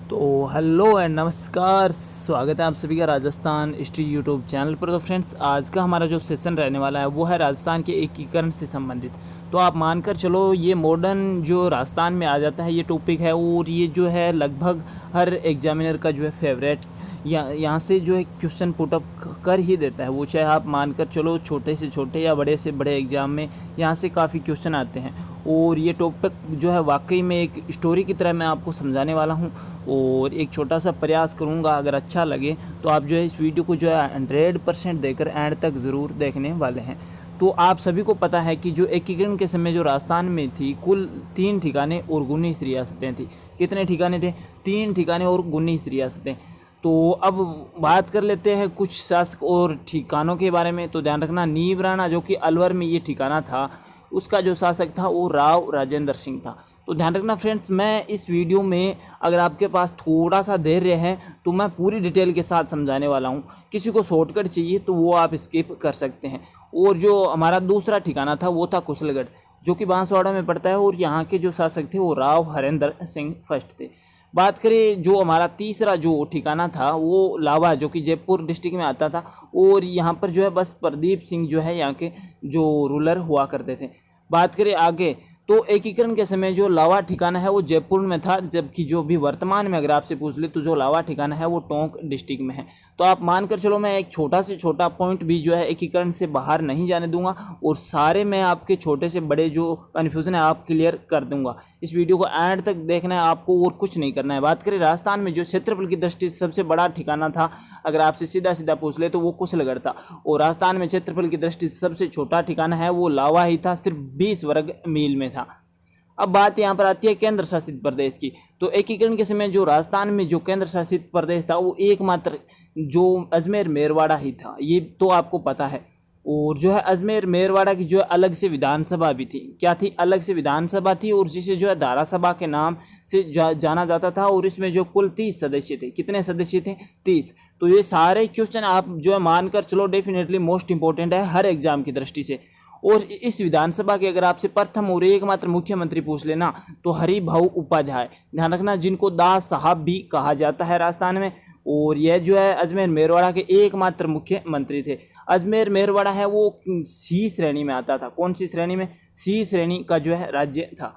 तो hello and नमस्कार, स्वागत है आप सभी का राजस्थान हिस्ट्री यूट्यूब चैनल पर। तो फ्रेंड्स, आज का हमारा जो सेशन रहने वाला है वो है राजस्थान के एकीकरण से संबंधित। तो आप मानकर चलो, ये मॉडर्न जो राजस्थान में आ जाता है ये टॉपिक है, और ये जो है लगभग हर एग्जामिनर का जो है फेवरेट, यहाँ से जो है क्वेश्चन पुटअप कर ही देता है वो, चाहे आप मानकर चलो छोटे से छोटे या बड़े से बड़े एग्ज़ाम में यहाँ से काफ़ी क्वेश्चन आते हैं। और ये टॉपिक जो है वाकई में एक स्टोरी की तरह मैं आपको समझाने वाला हूँ, और एक छोटा सा प्रयास करूँगा। अगर अच्छा लगे तो आप जो है इस वीडियो को जो है 100% देकर एंड तक ज़रूर देखने वाले हैं। तो आप सभी को पता है कि जो एकीकरण के समय जो राजस्थान में थी, कुल 3 ठिकाने और 19 रियासतें थी। कितने ठिकाने थे? 3 ठिकाने और 19 रियासतें। तो अब बात कर लेते हैं कुछ शासक और ठिकानों के बारे में। तो ध्यान रखना, नीम राणा जो कि अलवर में ये ठिकाना था, उसका जो शासक था वो राव राजेंद्र सिंह था। तो ध्यान रखना फ्रेंड्स, मैं इस वीडियो में अगर आपके पास थोड़ा सा धैर्य है तो मैं पूरी डिटेल के साथ समझाने वाला हूँ। किसी को शॉर्टकट चाहिए तो वो आप स्किप कर सकते हैं। और जो हमारा दूसरा ठिकाना था वो था कुशलगढ़, जो कि बांसवाड़ा में पड़ता है, और यहाँ के जो शासक थे वो राव हरेंद्र सिंह फर्स्ट थे। बात करें जो हमारा तीसरा जो ठिकाना था वो लावा, जो कि जयपुर डिस्ट्रिक्ट में आता था, और यहाँ पर जो है बस प्रदीप सिंह जो है यहाँ के जो रूलर हुआ करते थे। बात करें आगे, तो एकीकरण के समय जो लावा ठिकाना है वो जयपुर में था, जबकि जो भी वर्तमान में अगर आपसे पूछ ले तो जो लावा ठिकाना है वो टोंक डिस्ट्रिक्ट में है। तो आप मानकर चलो, मैं एक छोटा से छोटा पॉइंट भी जो है एकीकरण से बाहर नहीं जाने दूंगा, और सारे मैं आपके छोटे से बड़े जो कन्फ्यूज़न है आप क्लियर कर दूंगा। इस वीडियो को एंड तक देखना है आपको, और कुछ नहीं करना है। बात करें राजस्थान में जो क्षेत्रफल की दृष्टि से सबसे बड़ा ठिकाना था, अगर आपसे सीधा सीधा पूछ ले तो वो कुशलगढ़ था। और राजस्थान में क्षेत्रफल की दृष्टि से सबसे छोटा ठिकाना है वो लावा ही था, सिर्फ 20 वर्ग मील में था। अब बात यहाँ पर आती है केंद्र शासित प्रदेश की। तो एकीकरण के समय जो राजस्थान में जो केंद्र शासित प्रदेश था वो एकमात्र जो अजमेर मेरवाड़ा ही था, ये तो आपको पता है। और जो है अजमेर मेरवाड़ा की जो है अलग से विधानसभा भी थी। क्या थी? अलग से विधानसभा थी, और जिसे जो है धारा सभा के नाम से जाना जाता था। और इसमें जो कुल 30 सदस्य थे। कितने सदस्य थे? 30। तो ये सारे क्वेश्चन आप जो है मानकर चलो डेफिनेटली मोस्ट इंपॉर्टेंट है हर एग्जाम की दृष्टि से। और इस विधानसभा के अगर आपसे प्रथम और एकमात्र मुख्यमंत्री पूछ लेना तो हरिभाऊ उपाध्याय, ध्यान रखना, जिनको दास साहब भी कहा जाता है राजस्थान में। और यह जो है अजमेर मेरवाड़ा के एकमात्र मुख्यमंत्री थे। अजमेर मेरवाड़ा है वो सी श्रेणी में आता था। कौन सी श्रेणी में? सी श्रेणी का जो है राज्य था।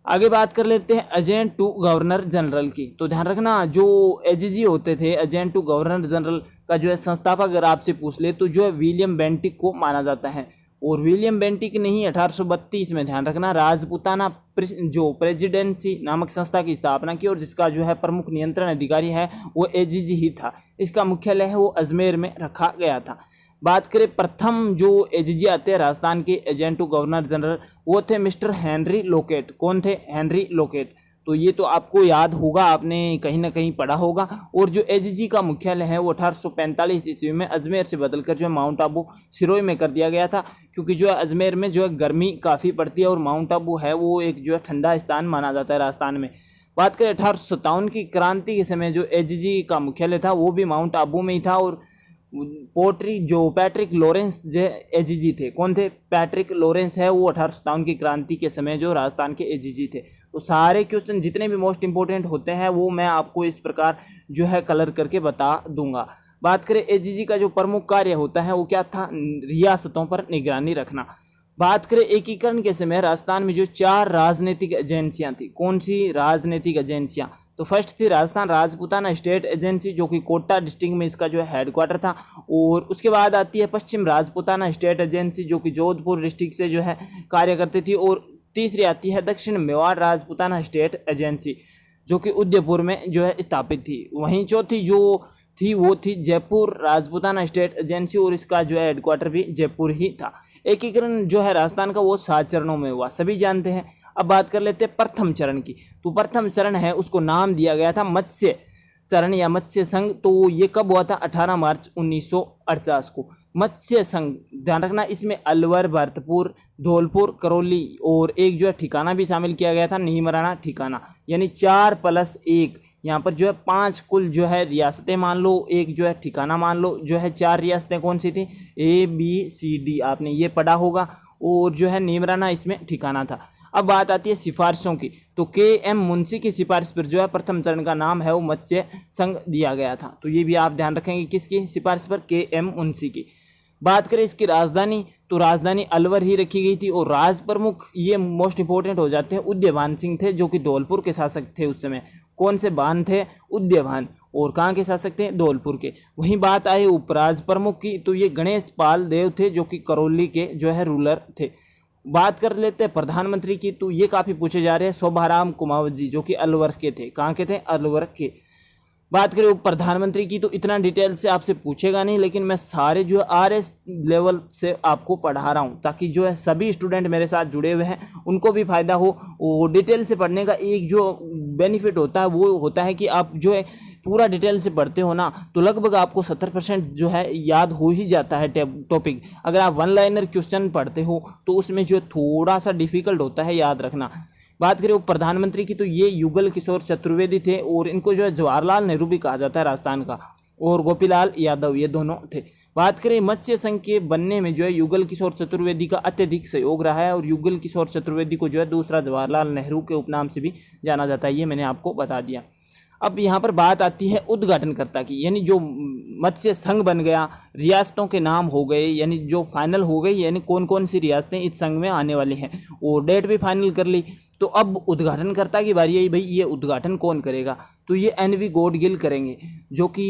आगे बात कर लेते हैं एजेंट टू गवर्नर जनरल की। तो ध्यान रखना, जो एजीजी होते थे, एजेंट टू गवर्नर जनरल का जो है संस्थापक अगर आपसे पूछ ले तो जो है विलियम बेंटिक को माना जाता है। और विलियम बेंटिक ने ही 1832 में, ध्यान रखना, राजपूताना जो प्रेसिडेंसी नामक संस्था की स्थापना की, और जिसका जो है प्रमुख नियंत्रण अधिकारी है वो एजीजी ही था। इसका मुख्यालय है वो अजमेर में रखा गया था। बात करें प्रथम जो एजीजी आते हैं राजस्थान के एजेंट टू गवर्नर जनरल, वो थे मिस्टर हेनरी लोकेट। कौन थे? Henry locate. तो ये तो आपको याद होगा, आपने कहीं ना कहीं पढ़ा होगा। और जो एजीजी का मुख्यालय है वो 1845 ईस्वी में अजमेर से बदलकर जो है माउंट आबू सिरोही में कर दिया गया था, क्योंकि जो है अजमेर में जो है गर्मी काफ़ी पड़ती है, और माउंट आबू है वो एक जो है ठंडा स्थान माना जाता है राजस्थान में। बात करें 1857 की क्रांति के समय जो एजीजी का मुख्यालय था वो भी माउंट आबू में ही था। और पोट्री जो पैट्रिक लॉरेंस जो एजीजी थे, कौन थे? पैट्रिक लॉरेंस है वो 1857 की क्रांति के समय जो राजस्थान के एजीजी थे। तो सारे क्वेश्चन जितने भी मोस्ट इंपॉर्टेंट होते हैं वो मैं आपको इस प्रकार जो है कलर करके बता दूंगा। बात करें एजीजी का जो प्रमुख कार्य होता है वो क्या था? रियासतों पर निगरानी रखना। बात करें एकीकरण के समय राजस्थान में जो 4 राजनीतिक एजेंसियां थी। कौन सी राजनीतिक एजेंसियां? तो फर्स्ट थी राजस्थान राजपूताना स्टेट एजेंसी, जो कि कोटा डिस्ट्रिक्ट में इसका जो है हेडक्वार्टर था। और उसके बाद आती है पश्चिम राजपूताना स्टेट एजेंसी, जो कि जोधपुर डिस्ट्रिक्ट से जो है कार्य करती थी। और तीसरी आती है दक्षिण मेवाड़ राजपूताना स्टेट एजेंसी, जो कि उदयपुर में जो है स्थापित थी। वहीं चौथी जो थी वो थी जयपुर राजपूताना स्टेट एजेंसी, और इसका जो है हेडक्वार्टर भी जयपुर ही था। एकीकरण जो है राजस्थान का वो 7 चरणों में हुआ, सभी जानते हैं। अब बात कर लेते हैं प्रथम चरण की। तो प्रथम चरण है उसको नाम दिया गया था मत्स्य चरण या मत्स्य संघ। तो ये कब हुआ था? 18 मार्च 1948 को मत्स्य संघ। ध्यान रखना, इसमें अलवर, भरतपुर, धौलपुर, करौली और एक जो है ठिकाना भी शामिल किया गया था, नीमराणा ठिकाना। यानी 4+1, यहाँ पर जो है 5 कुल जो है रियासतें मान लो, एक जो है ठिकाना मान लो। जो है 4 रियासतें कौन सी थी? ABCD, आपने ये पढ़ा होगा। और जो है नीमराना इसमें ठिकाना था। अब बात आती है सिफारिशों की, तो के.एम. मुंशी की सिफारिश पर जो है प्रथम चरण का नाम है वो मत्स्य संघ दिया गया था। तो ये भी आप ध्यान रखेंगे, किसकी सिफारिश पर, के.एम. मुंशी की। बात करें इसकी राजधानी, तो राजधानी अलवर ही रखी गई थी, और राज प्रमुख ये मोस्ट इंपॉर्टेंट हो जाते हैं, उदयभान सिंह थे जो कि धौलपुर के शासक थे उस समय। कौन से भान थे, उदयभान, और कहाँ के शासक थे, धौलपुर के। वहीं बात आई उपराज प्रमुख की, तो ये गणेश पाल देव थे जो कि करौली के जो है रूलर थे। बात कर लेते हैं प्रधानमंत्री की, तो ये काफ़ी पूछे जा रहे हैं, शोभाराम कुमावत जी जो कि अलवर के थे। कहाँ के थे, अलवर के। बात करें उप प्रधानमंत्री की, तो इतना डिटेल से आपसे पूछेगा नहीं, लेकिन मैं सारे जो RS लेवल से आपको पढ़ा रहा हूँ, ताकि जो है सभी स्टूडेंट मेरे साथ जुड़े हुए हैं उनको भी फायदा हो। वो डिटेल से पढ़ने का एक जो बेनिफिट होता है वो होता है कि आप जो है पूरा डिटेल से पढ़ते हो ना, तो लगभग आपको 70% जो है याद हो ही जाता है टॉपिक। अगर आप वन लाइनर क्वेश्चन पढ़ते हो तो उसमें जो थोड़ा सा डिफिकल्ट होता है याद रखना। बात करें उप प्रधानमंत्री की, तो ये युगल किशोर चतुर्वेदी थे, और इनको जो है जवाहरलाल नेहरू भी कहा जाता है राजस्थान का, और गोपीलाल यादव, ये दोनों थे। बात करें मत्स्य संघ के बनने में जो है युगल किशोर चतुर्वेदी का अत्यधिक सहयोग रहा है, और युगल किशोर चतुर्वेदी को जो है दूसरा जवाहरलाल नेहरू के उपनाम से भी जाना जाता है, ये मैंने आपको बता दिया। अब यहाँ पर बात आती है उद्घाटनकर्ता की, यानी जो मत्स्य संघ बन गया, रियासतों के नाम हो गए, यानी जो फाइनल हो गई, यानी कौन कौन सी रियासतें इस संघ में आने वाली हैं, और डेट भी फाइनल कर ली। तो अब उद्घाटनकर्ता की बारी है, भाई ये उद्घाटन कौन करेगा, तो ये NV गौडगिल करेंगे, जो कि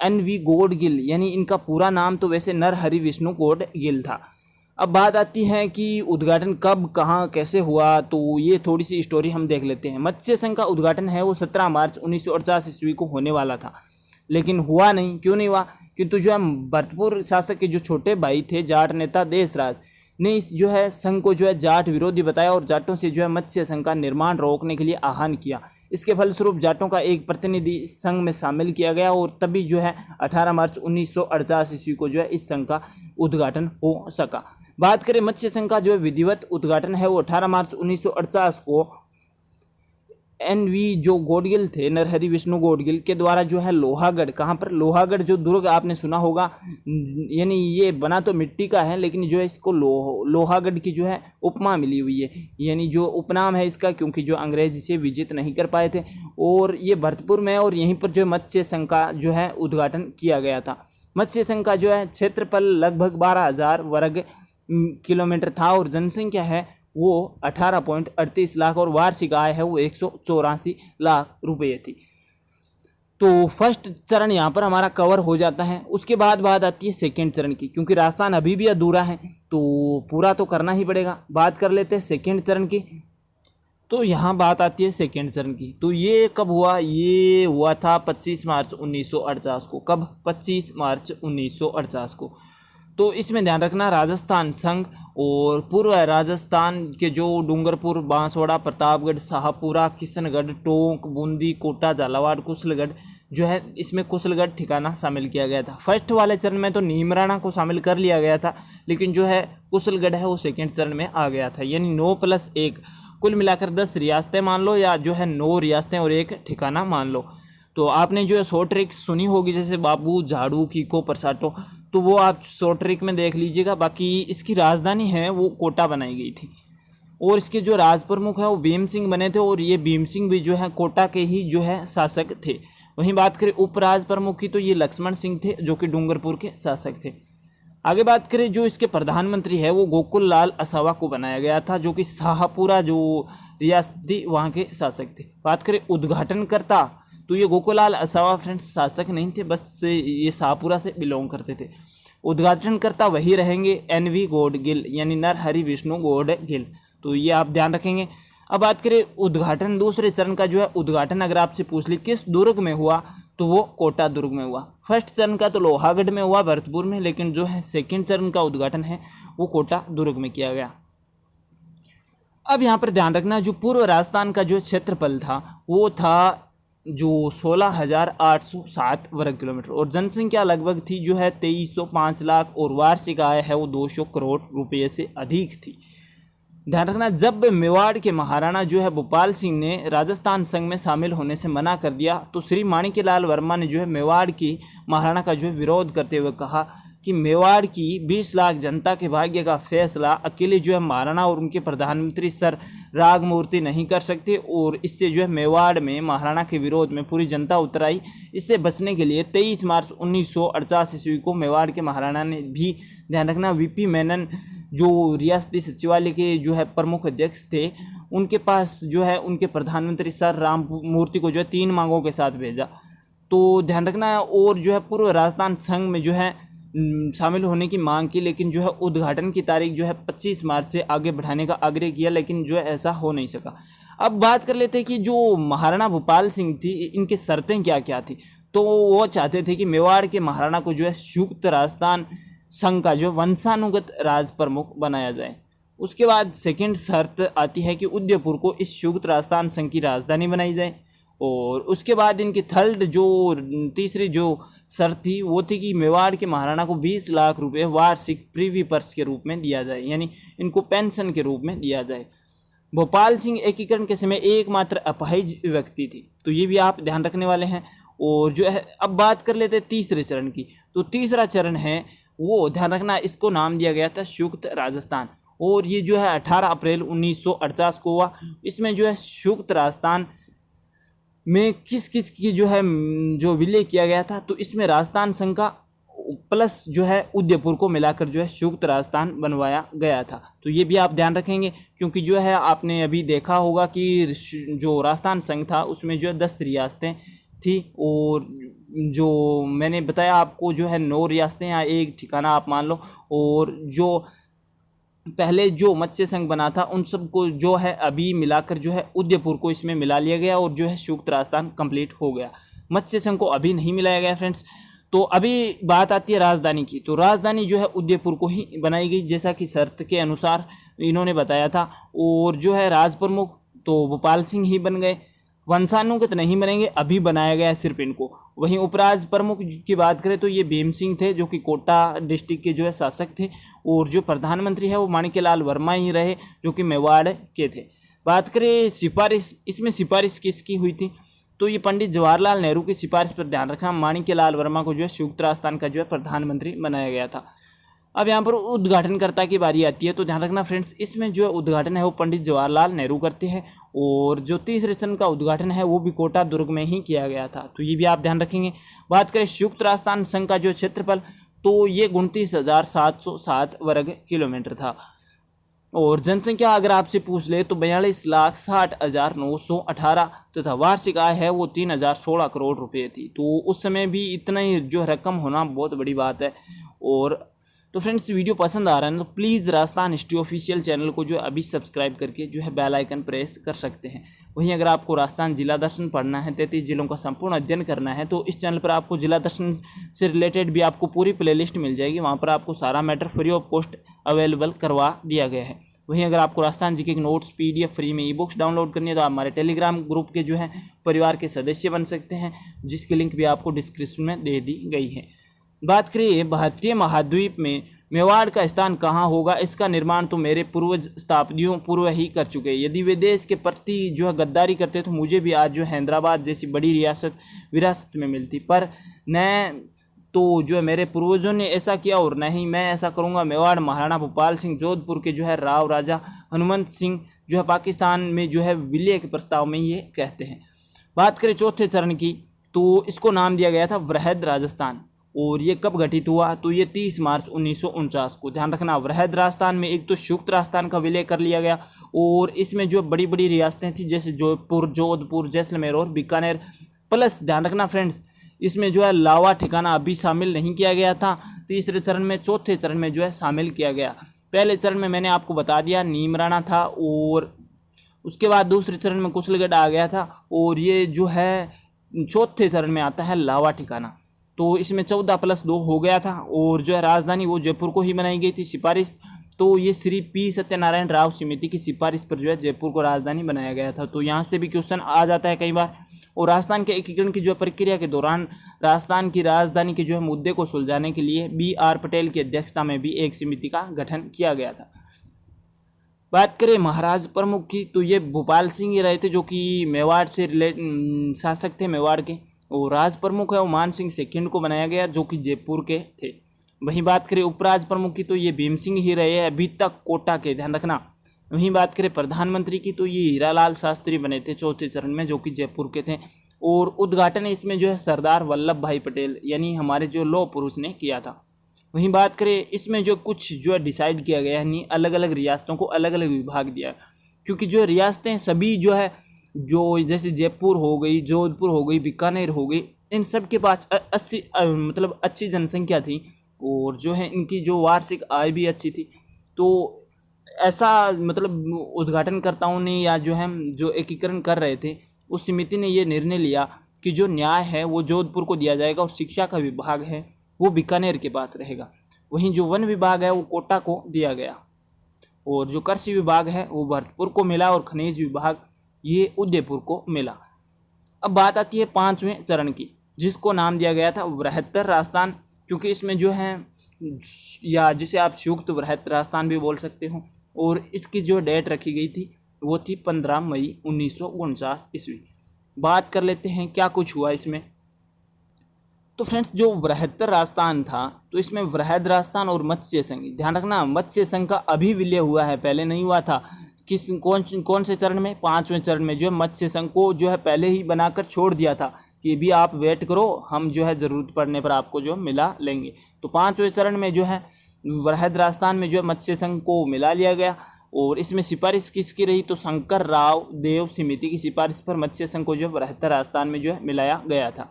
NV गौडगिल, यानी इनका पूरा नाम तो वैसे नरहरि विष्णु गौडगिल था। अब बात आती है कि उद्घाटन कब, कहाँ, कैसे हुआ, तो ये थोड़ी सी स्टोरी हम देख लेते हैं। मत्स्य संघ का उद्घाटन है वो 17 मार्च 1948 ईस्वी को होने वाला था, लेकिन हुआ नहीं। क्यों नहीं हुआ, क्योंकि जो है भरतपुर शासक के जो छोटे भाई थे जाट नेता देशराज ने इस जो है संघ को जो है जाट विरोधी बताया, और जाटों से जो है मत्स्य संघ का निर्माण रोकने के लिए आह्वान किया। इसके फलस्वरूप जाटों का एक प्रतिनिधि संघ में शामिल किया गया, और तभी जो है 18 मार्च 1948 ईस्वी को जो है इस संघ का उद्घाटन हो सका। बात करें मत्स्य संघ का जो है विधिवत उद्घाटन है वो 18 मार्च 1948 को NV जो गौडगिल थे, नरहरि विष्णु गौडगिल के द्वारा जो है लोहागढ़, कहाँ पर, लोहागढ़ जो दुर्ग आपने सुना होगा, यानी ये बना तो मिट्टी का है, लेकिन जो है इसको लोहागढ़ की जो है उपमा मिली हुई है, यानी जो उपनाम है इसका, क्योंकि जो अंग्रेज इसे विजित नहीं कर पाए थे, और ये भरतपुर में, और यहीं पर जो मत्स्य संघ का जो है उद्घाटन किया गया था। मत्स्य संघ का जो है क्षेत्रफल लगभग 12,000 वर्ग किलोमीटर था, और जनसंख्या है वो 18.38 लाख, और वार्षिक आय है वो 184 लाख रुपये थी। तो फर्स्ट चरण यहाँ पर हमारा कवर हो जाता है। उसके बाद बात आती है सेकेंड चरण की, क्योंकि राजस्थान अभी भी अधूरा है तो पूरा तो करना ही पड़ेगा। बात कर लेते हैं सेकेंड चरण की, तो यहाँ बात आती है सेकेंड चरण की। तो ये कब हुआ, ये हुआ था 25 मार्च 1948 को। कब, 25 मार्च 1948 को। तो इसमें ध्यान रखना, राजस्थान संघ और पूर्व राजस्थान के जो डूंगरपुर, बांसवाड़ा, प्रतापगढ़, शाहपुरा, किशनगढ़, टोंक, बूंदी, कोटा, झालावाड़, कुशलगढ़ जो है, इसमें कुशलगढ़ ठिकाना शामिल किया गया था। फर्स्ट वाले चरण में तो नीमराना को शामिल कर लिया गया था, लेकिन जो है कुशलगढ़ है वो सेकेंड चरण में आ गया था, यानी 9+1 कुल मिलाकर 10 रियासतें मान लो, या जो है 9 रियासतें और एक ठिकाना मान लो। तो आपने जो है शॉर्ट ट्रिक्स सुनी होगी, जैसे बाबू, झाड़ू, कीको, परसाटो, तो वो आप शॉर्ट ट्रिक में देख लीजिएगा। बाकी इसकी राजधानी है वो कोटा बनाई गई थी, और इसके जो राज प्रमुख है वो भीम सिंह बने थे, और ये भीम सिंह भी जो है कोटा के ही जो है शासक थे। वहीं बात करें उपराज प्रमुख की, तो ये लक्ष्मण सिंह थे जो कि डूंगरपुर के शासक थे। आगे बात करें जो इसके प्रधानमंत्री है वो गोकुल लाल असावा को बनाया गया था, जो कि शाहपुरा जो रियासत थी वहाँ के शासक थे। बात करें उद्घाटनकर्ता, तो ये गोकुलाल असावा फ्रेंड्स शासक नहीं थे, बस ये शाहपुरा से बिलोंग करते थे। उद्घाटनकर्ता वही रहेंगे NV गौडगिल, यानी नरहरि विष्णु गौडगिल, तो ये आप ध्यान रखेंगे। अब बात करें उद्घाटन, दूसरे चरण का जो है उद्घाटन अगर आपसे पूछ ली किस दुर्ग में हुआ, तो वो कोटा दुर्ग में हुआ। फर्स्ट चरण का तो लोहागढ़ में हुआ, भरतपुर में, लेकिन जो है सेकेंड चरण का उद्घाटन है वो कोटा दुर्ग में किया गया। अब यहाँ पर ध्यान रखना, जो पूर्व राजस्थान का जो क्षेत्रफल था वो था जो 16,807 वर्ग किलोमीटर, और जनसंख्या लगभग थी जो है 2305 लाख, और वार्षिक आय है वो 200 करोड़ रुपये से अधिक थी। ध्यान रखना, जब मेवाड़ के महाराणा जो है भोपाल सिंह ने राजस्थान संघ में शामिल होने से मना कर दिया, तो श्री माणिक्यलाल वर्मा ने जो है मेवाड़ की महाराणा का जो है विरोध करते हुए कहा कि मेवाड़ की 20 लाख जनता के भाग्य का फैसला अकेले जो है महाराणा और उनके प्रधानमंत्री सर रागमूर्ति नहीं कर सकते, और इससे जो है मेवाड़ में महाराणा के विरोध में पूरी जनता उतर आई। इससे बचने के लिए 23 मार्च 1948 ईस्वी को मेवाड़ के महाराणा ने भी, ध्यान रखना, वीपी मेनन जो रियासती सचिवालय के जो है प्रमुख अध्यक्ष थे, उनके पास जो है उनके प्रधानमंत्री सर राममूर्ति को जो है 3 मांगों के साथ भेजा। तो ध्यान रखना, और जो है पूर्व राजस्थान संघ में जो है शामिल होने की मांग की, लेकिन जो है उद्घाटन की तारीख जो है 25 मार्च से आगे बढ़ाने का आग्रह किया, लेकिन जो है ऐसा हो नहीं सका। अब बात कर लेते हैं कि जो महाराणा भूपाल सिंह थी, इनकी शर्तें क्या क्या थी। तो वो चाहते थे कि मेवाड़ के महाराणा को जो है संयुक्त राजस्थान संघ का जो वंशानुगत राज प्रमुख बनाया जाए। उसके बाद सेकंड शर्त आती है कि उदयपुर को इस संयुक्त राजस्थान संघ की राजधानी बनाई जाए। और उसके बाद इनकी थर्ड जो तीसरी जो शर्त थी वो थी कि मेवाड़ के महाराणा को 20 लाख रुपए वार्षिक प्रीवी पर्स के रूप में दिया जाए, यानी इनको पेंशन के रूप में दिया जाए। भोपाल सिंह एकीकरण के समय एकमात्र अपाहिज व्यक्ति थी, तो ये भी आप ध्यान रखने वाले हैं। और जो है अब बात कर लेते हैं तीसरे चरण की। तो तीसरा चरण है वो, ध्यान रखना, इसको नाम दिया गया था संयुक्त राजस्थान, और ये जो है 18 अप्रैल 1948 को हुआ। इसमें जो है संयुक्त राजस्थान में किस किस की जो है जो विलय किया गया था, तो इसमें राजस्थान संघ का प्लस जो है उदयपुर को मिलाकर जो है संयुक्त राजस्थान बनवाया गया था। तो ये भी आप ध्यान रखेंगे, क्योंकि जो है आपने अभी देखा होगा कि जो राजस्थान संघ था उसमें जो है 10 रियासतें थी, और जो मैंने बताया आपको जो है 9 रियासतें या एक ठिकाना आप मान लो। और जो पहले जो मत्स्य संघ बना था उन सबको जो है अभी मिलाकर जो है उदयपुर को इसमें मिला लिया गया, और जो है संयुक्त राजस्थान कंप्लीट हो गया। मत्स्य संघ को अभी नहीं मिलाया गया फ्रेंड्स। तो अभी बात आती है राजधानी की। तो राजधानी जो है उदयपुर को ही बनाई गई, जैसा कि शर्त के अनुसार इन्होंने बताया था। और जो है राज प्रमुख तो भोपाल सिंह ही बन गए, वंशानुगत नहीं बनेंगे, अभी बनाया गया है सिर्फ इनको। वहीं उपराज प्रमुख की बात करें तो ये भीम सिंह थे, जो कि कोटा डिस्ट्रिक्ट के जो है शासक थे। और जो प्रधानमंत्री है वो माणिक्यलाल वर्मा ही रहे, जो कि मेवाड़ के थे। बात करें सिफारिश, इसमें सिफारिश किसकी हुई थी, तो ये पंडित जवाहरलाल नेहरू की सिफारिश पर ध्यान रखा, माणिक्यलाल वर्मा को जो है संयुक्त राजस्थान का जो है प्रधानमंत्री बनाया गया था। अब यहाँ पर उद्घाटनकर्ता की बारी आती है, तो ध्यान रखना फ्रेंड्स, इसमें जो उद्घाटन है वो पंडित जवाहरलाल नेहरू करते हैं। और जो तीसरे चरण का उद्घाटन है वो भी कोटा दुर्ग में ही किया गया था, तो ये भी आप ध्यान रखेंगे। बात करें संयुक्त राजस्थान संघ का जो क्षेत्रफल, तो ये 29,707 वर्ग किलोमीटर था। और जनसंख्या अगर आपसे पूछ ले तो 42,60,918 तथा वार्षिक आय है वो 3,016 करोड़ रुपए थी। तो उस समय भी इतना ही जो रकम होना बहुत बड़ी बात है। और तो फ्रेंड्स, वीडियो पसंद आ रहा है तो please Rajasthan history official channel को जो अभी सब्सक्राइब करके जो है बेल आइकन प्रेस कर सकते हैं। वहीं अगर आपको राजस्थान जिला दर्शन पढ़ना है, 33 जिलों का संपूर्ण अध्ययन करना है, तो इस चैनल पर आपको जिला दर्शन से रिलेटेड भी आपको पूरी प्लेलिस्ट मिल जाएगी। वहाँ पर आपको सारा matter free of cost available करवा दिया गया है। वहीं अगर आपको राजस्थान जीके के नोट्स PDF फ्री में ई-बुक्स डाउनलोड करनी है तो आप हमारे टेलीग्राम ग्रुप के जो है परिवार के सदस्य बन सकते हैं, जिसकी लिंक भी आपको डिस्क्रिप्शन में दे दी गई है। बात करिए भारतीय महाद्वीप में मेवाड़ का स्थान कहाँ होगा, इसका निर्माण तो मेरे पूर्वज शताब्दियों पूर्व ही कर चुके हैं। यदि वे देश के प्रति जो है गद्दारी करते तो मुझे भी आज जो हैदराबाद जैसी बड़ी रियासत विरासत में मिलती, पर न तो जो है मेरे पूर्वजों ने ऐसा किया और न ही मैं ऐसा करूँगा। मेवाड़ महाराणा भूपाल सिंह जोधपुर के जो है राव राजा हनुमंत सिंह जो है पाकिस्तान में जो है विलय के प्रस्ताव में ये कहते हैं। बात करें चौथे चरण की, तो इसको नाम दिया गया था वृहद राजस्थान। और ये कब घटित हुआ, तो ये 30 मार्च 1949 को। ध्यान रखना, वृहद राजस्थान में एक तो संयुक्त राजस्थान का विलय कर लिया गया, और इसमें जो बड़ी बड़ी रियासतें थी जैसे जयपुर, जोधपुर, जैसलमेर और बीकानेर, प्लस ध्यान रखना फ्रेंड्स, इसमें जो है लावा ठिकाना अभी शामिल नहीं किया गया था तीसरे चरण में। चौथे चरण में जो है शामिल किया गया। पहले चरण में मैंने आपको बता दिया नीमराणा था, और उसके बाद दूसरे चरण में कुशलगढ़ आ गया था, और ये जो है चौथे चरण में आता है लावा ठिकाना। तो इसमें 14+2 हो गया था, और जो है राजधानी वो जयपुर को ही बनाई गई थी। सिफारिश तो ये श्री P सत्यनारायण राव समिति की सिफारिश पर जो है जयपुर को राजधानी बनाया गया था। तो यहाँ से भी क्वेश्चन आ जाता है कई बार। और राजस्थान के एकीकरण की जो प्रक्रिया के दौरान राजस्थान की राजधानी के जो है मुद्दे को सुलझाने के लिए B.R. पटेल की अध्यक्षता में भी एक समिति का गठन किया गया था। बात करें महाराज प्रमुख की, तो ये भोपाल सिंह ही रहे थे, जो कि मेवाड़ से शासक थे मेवाड़ के। और राज प्रमुख है वो मान सिंह सेकंड को बनाया गया, जो कि जयपुर के थे। वहीं बात करें उपराज्य प्रमुख की तो ये भीम सिंह ही रहे हैं अभी तक कोटा के, ध्यान रखना। वहीं बात करें प्रधानमंत्री की तो ये हीरालाल शास्त्री बने थे चौथे चरण में, जो कि जयपुर के थे। और उद्घाटन इसमें जो है सरदार वल्लभ भाई पटेल यानी हमारे जो लौह पुरुष ने किया था। वहीं बात करें इसमें जो कुछ जो है डिसाइड किया गया है, यानी अलग अलग रियासतों को अलग अलग विभाग दिया है, क्योंकि जो रियासतें सभी जो है जो जैसे जयपुर हो गई, जोधपुर हो गई, बीकानेर हो गई, इन सब के पास 80 मतलब अच्छी जनसंख्या थी और जो है इनकी जो वार्षिक आय भी अच्छी थी। तो ऐसा मतलब उद्घाटनकर्ताओं ने या जो है जो एकीकरण कर रहे थे उस समिति ने ये निर्णय लिया कि जो न्याय है वो जोधपुर को दिया जाएगा और शिक्षा का विभाग है वो बीकानेर के पास रहेगा। वहीं जो वन विभाग है वो कोटा को दिया गया और जो कृषि विभाग है वो भरतपुर को मिला और खनिज विभाग ये उदयपुर को मिला। अब बात आती है 5वें चरण की, जिसको नाम दिया गया था बृहत्तर राजस्थान, क्योंकि इसमें जो है या जिसे आप संयुक्त बृहत्तर राजस्थान भी बोल सकते हो, और इसकी जो डेट रखी गई थी वो थी 15 मई 1949 ईस्वी। बात कर लेते हैं क्या कुछ हुआ इसमें। तो फ्रेंड्स जो बृहत्तर राजस्थान था तो इसमें वृहद राजस्थान और मत्स्य संघ, ध्यान रखना मत्स्य संघ का अभी विलय हुआ है, पहले नहीं हुआ था। किस कौन से चरण में? 5वें चरण में जो है मत्स्य संघ को जो है पहले ही बनाकर छोड़ दिया था कि भी आप वेट करो, हम जो है ज़रूरत पड़ने पर आपको जो मिला लेंगे। तो 5वें चरण में जो है वृहद राजस्थान में जो है मत्स्य संघ को मिला लिया गया और इसमें सिफारिश किसकी रही? तो शंकर राव देव समिति की सिफारिश पर मत्स्य संघ को जो है बृहत्तर राजस्थान में जो है मिलाया गया था।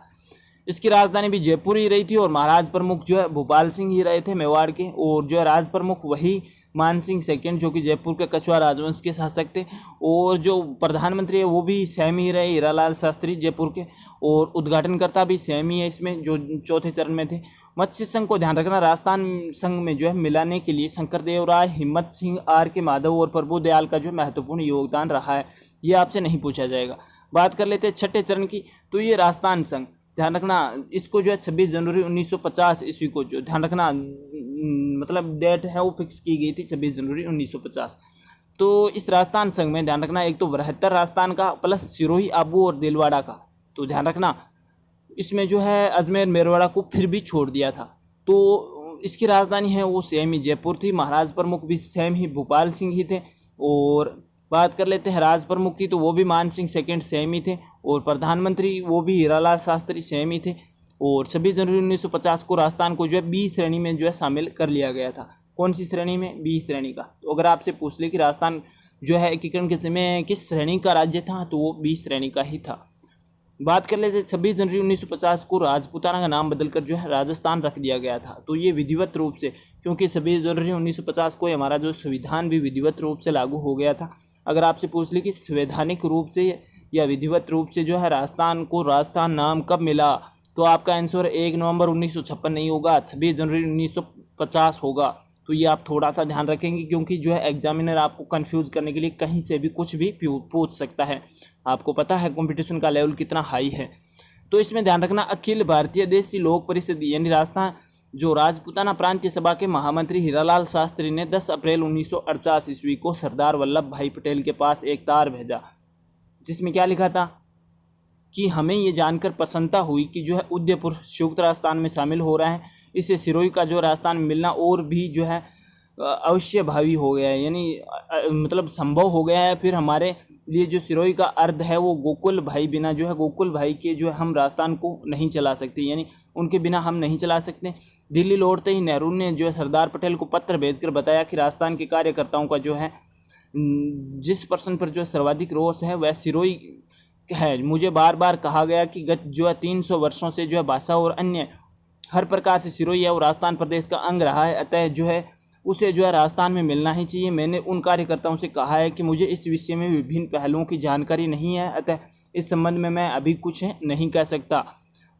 इसकी राजधानी भी जयपुर ही रही थी और महाराज प्रमुख जो है भोपाल सिंह ही रहे थे मेवाड़ के, और जो है राज प्रमुख वही मान सिंह सेकंड जो कि जयपुर के कछुआ राजवंश के शासक थे, और जो प्रधानमंत्री है वो भी सेम ही रहे हीरालाल शास्त्री जयपुर के, और उद्घाटनकर्ता भी सेम ही है इसमें जो चौथे चरण में थे। मत्स्य संघ को ध्यान रखना राजस्थान संघ में जो है मिलाने के लिए शंकरदेव राय, हिम्मत सिंह, आर के माधव और प्रभु दयाल का जो महत्वपूर्ण योगदान रहा है, ये आपसे नहीं पूछा जाएगा। बात कर लेते हैं छठे चरण की, तो ये राजस्थान संघ, ध्यान रखना इसको जो है 26 जनवरी 1950 ईस्वी को जो ध्यान रखना मतलब डेट है वो फिक्स की गई थी 26 जनवरी 1950। तो इस राजस्थान संघ में ध्यान रखना एक तो बृहत्तर राजस्थान का प्लस सिरोही, आबू और दिलवाड़ा का, तो ध्यान रखना इसमें जो है अजमेर मेरवाड़ा को फिर भी छोड़ दिया था। तो इसकी राजधानी है वो सेम ही जयपुर थी, महाराज प्रमुख भी सेम ही भोपाल सिंह ही थे। और बात कर लेते हैं राज प्रमुख की, तो वो भी मान सिंह सेकंड सेम ही थे और प्रधानमंत्री वो भी हीरालाल शास्त्री सेम ही थे। और 26 जनवरी 1950 को राजस्थान को जो है बी श्रेणी में जो है शामिल कर लिया गया था। कौन सी श्रेणी में? बी श्रेणी का। तो अगर आपसे पूछ ले कि राजस्थान जो है एकीकरण के समय किस श्रेणी का राज्य था, तो वो बी श्रेणी का ही था। बात कर लेते 26 जनवरी 1950 को राजपूताना का नाम बदलकर जो है राजस्थान रख दिया गया था। तो ये विधिवत रूप से, क्योंकि 26 जनवरी 1950 को हमारा जो संविधान भी विधिवत रूप से लागू हो गया था। अगर आपसे पूछ ली कि संवैधानिक रूप से या विधिवत रूप से जो है राजस्थान को राजस्थान नाम कब मिला, तो आपका आंसर 1 नवंबर 1956 नहीं होगा, 26 जनवरी 1950 होगा। तो ये आप थोड़ा सा ध्यान रखेंगे, क्योंकि जो है एग्जामिनर आपको कंफ्यूज करने के लिए कहीं से भी कुछ भी पूछ सकता है। आपको पता है कंपटीशन का लेवल कितना हाई है। तो इसमें ध्यान रखना अखिल भारतीय देशी लोक परिषद यानी राजस्थान जो राजपूताना प्रांतीय सभा के महामंत्री हीरालाल शास्त्री ने 10 अप्रैल 1948 ईस्वी को सरदार वल्लभ भाई पटेल के पास एक तार भेजा, जिसमें क्या लिखा था कि हमें ये जानकर प्रसन्नता हुई कि जो है उदयपुर संयुक्त राजस्थान में शामिल हो रहा है, इससे सिरोही का जो राजस्थान में मिलना और भी जो है अवश्य भावी हो गया है, यानी मतलब संभव हो गया है। फिर हमारे लिए जो सिरोही का अर्थ है वो गोकुल भाई बिना जो है गोकुल भाई के जो है हम राजस्थान को नहीं चला सकते, यानी उनके बिना हम नहीं चला सकते। दिल्ली लौटते ही नेहरू ने जो है सरदार पटेल को पत्र भेजकर बताया कि राजस्थान के कार्यकर्ताओं का जो है जिस पर्सन पर जो है सर्वाधिक रोष है वह सिरोही है। मुझे बार बार कहा गया कि गत जो है 300 वर्षों से जो है भाषा और अन्य हर प्रकार से सिरोही है वो राजस्थान प्रदेश का अंग रहा है, अतः जो है उसे जो है राजस्थान में मिलना ही चाहिए। मैंने उन कार्यकर्ताओं से कहा है कि मुझे इस विषय में विभिन्न पहलुओं की जानकारी नहीं है, अतः इस संबंध में मैं अभी कुछ नहीं कह सकता।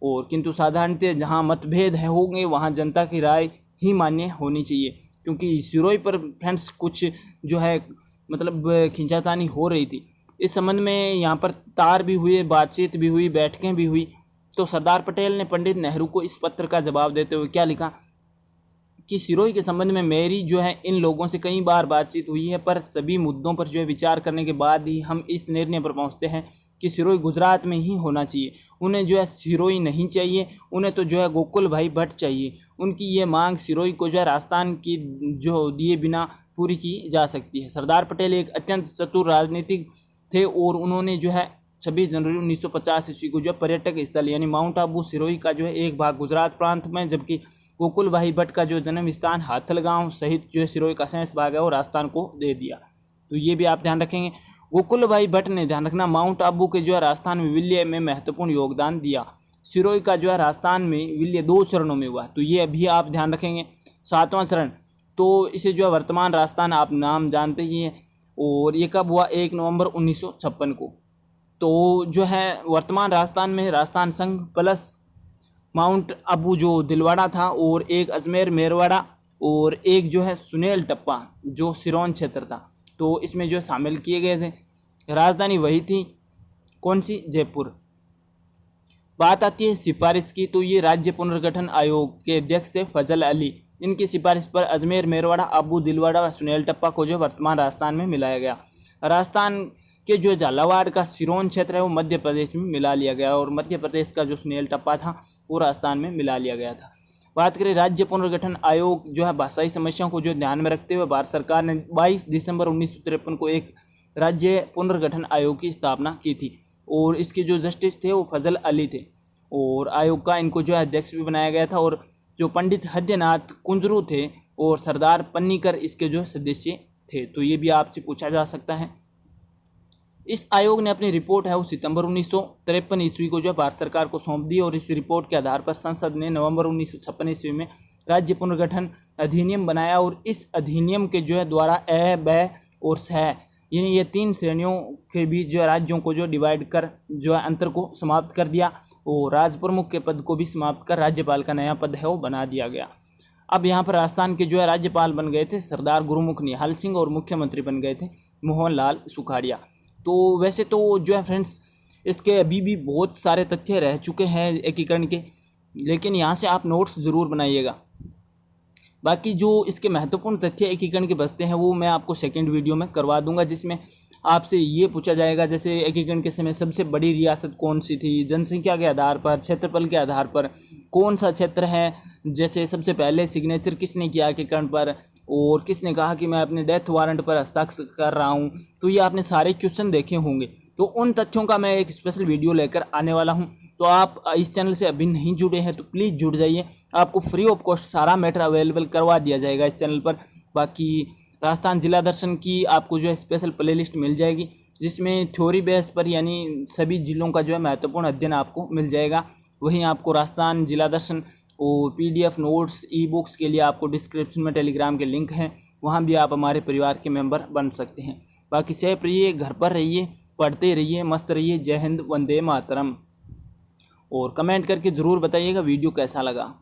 और किंतु साधारणतः जहाँ मतभेद है होंगे वहाँ जनता की राय ही मान्य होनी चाहिए, क्योंकि सिरोही पर फ्रेंड्स कुछ जो है मतलब खींचातानी हो रही थी। इस संबंध में यहाँ पर तार भी हुए, बातचीत भी हुई, बैठकें भी हुई। तो सरदार पटेल ने पंडित नेहरू को इस पत्र का जवाब देते हुए क्या लिखा कि सिरोही के संबंध में मेरी जो है इन लोगों से कई बार बातचीत हुई है, पर सभी मुद्दों पर जो है विचार करने के बाद ही हम इस निर्णय पर पहुंचते हैं कि सिरोही गुजरात में ही होना चाहिए। उन्हें जो है सिरोही नहीं चाहिए, उन्हें तो जो है गोकुल भाई भट्ट चाहिए। उनकी ये मांग सिरोही को जो है राजस्थान की जो दिए बिना पूरी की जा सकती है। सरदार पटेल एक अत्यंत चतुर राजनीतिक थे और उन्होंने जो है 26 जनवरी 1950 ईस्वी को जो पर्यटक स्थल यानी माउंट आबू सिरोही का जो है एक भाग गुजरात प्रांत में, जबकि गोकुल भाई भट्ट का जो जन्म स्थान हाथलगांव सहित जो है सिरोही का शेष भाग है वो राजस्थान को दे दिया। तो ये भी आप ध्यान रखेंगे। गोकुल भाई भट्ट ने, ध्यान रखना, माउंट आबू के जो है राजस्थान में विलय में महत्वपूर्ण योगदान दिया। सिरोही का जो है राजस्थान में विलय 2 चरणों में हुआ, तो ये भी आप ध्यान रखेंगे। 7वां चरण, तो इसे जो है वर्तमान राजस्थान आप नाम जानते ही हैं, और ये कब हुआ? 1 नवंबर 1956 को। तो जो है वर्तमान राजस्थान में राजस्थान संघ प्लस माउंट आबू जो दिलवाड़ा था, और एक अजमेर मेरवाड़ा, और एक जो है सुनेल टप्पा जो सिरोन क्षेत्र था, तो इसमें जो शामिल किए गए थे। राजधानी वही थी, कौन सी? जयपुर। बात आती है सिफारिश की, तो ये राज्य पुनर्गठन आयोग के अध्यक्ष थे फजल अली। इनकी सिफारिश पर अजमेर मेरवाड़ा, आबू दिलवाड़ा व सुनेल टप्पा को जो वर्तमान राजस्थान में मिलाया गया। राजस्थान के जो झालावाड़ का सिरोन क्षेत्र है वो मध्य प्रदेश में मिला लिया गया, और मध्य प्रदेश का जो सुनेल टप्पा था वो राजस्थान में मिला लिया गया था। बात करें राज्य पुनर्गठन आयोग, जो है भाषाई समस्याओं को जो ध्यान में रखते हुए भारत सरकार ने 22 दिसंबर 1953 को एक राज्य पुनर्गठन आयोग की स्थापना की थी, और इसके जो जस्टिस थे वो फजल अली थे, और आयोग का इनको जो है अध्यक्ष भी बनाया गया था, और जो पंडित हद्यनाथ कुंजरू थे और सरदार पन्नीकर इसके जो सदस्य थे। तो ये भी आपसे पूछा जा सकता है। इस आयोग ने अपनी रिपोर्ट है वो सितंबर 1953 ईस्वी को जो भारत सरकार को सौंप दी, और इस रिपोर्ट के आधार पर संसद ने नवंबर 1956 ईस्वी में राज्य पुनर्गठन अधिनियम बनाया, और इस अधिनियम के जो है द्वारा अ, ब और स यानी ये 3 श्रेणियों के बीच जो है राज्यों को जो डिवाइड कर जो है अंतर को समाप्त कर दिया, और राज प्रमुख के पद को भी समाप्त कर राज्यपाल का नया पद है वो बना दिया गया। अब यहाँ पर राजस्थान के जो है राज्यपाल बन गए थे सरदार गुरुमुख निहाल सिंह, और मुख्यमंत्री बन गए थे मोहनलाल सुखाड़िया। तो वैसे तो जो है फ्रेंड्स, इसके अभी भी बहुत सारे तथ्य रह चुके हैं एकीकरण के, लेकिन यहाँ से आप नोट्स ज़रूर बनाइएगा। बाकी जो इसके महत्वपूर्ण तथ्य एकीकरण के बचते हैं वो मैं आपको सेकंड वीडियो में करवा दूंगा, जिसमें आपसे ये पूछा जाएगा जैसे एकीकरण के समय सबसे बड़ी रियासत कौन सी थी, जनसंख्या के आधार पर, क्षेत्रफल के आधार पर कौन सा क्षेत्र है, जैसे सबसे पहले सिग्नेचर किसने किया एकीकरण पर, और किसने कहा कि मैं अपने डेथ वारंट पर हस्ताक्षर कर रहा हूँ। तो ये आपने सारे क्वेश्चन देखे होंगे, तो उन तथ्यों का मैं एक स्पेशल वीडियो लेकर आने वाला हूँ। तो आप इस चैनल से अभी नहीं जुड़े हैं तो प्लीज़ जुड़ जाइए, आपको फ्री ऑफ कॉस्ट सारा मैटर अवेलेबल करवा दिया जाएगा इस चैनल पर। बाकी राजस्थान जिला दर्शन की आपको जो है स्पेशल प्लेलिस्ट मिल जाएगी, जिसमें थ्योरी बेस पर यानी सभी जिलों का जो है महत्वपूर्ण अध्ययन आपको मिल जाएगा। वहीं आपको राजस्थान जिला दर्शन और PDF नोट्स, ई-बुक्स के लिए आपको डिस्क्रिप्शन में टेलीग्राम के लिंक हैं, वहाँ भी आप हमारे परिवार के मेंबर बन सकते हैं। बाकी सेफ रहिए, घर पर रहिए, पढ़ते रहिए, मस्त रहिए। जय हिंद, वंदे मातरम। और कमेंट करके ज़रूर बताइएगा वीडियो कैसा लगा।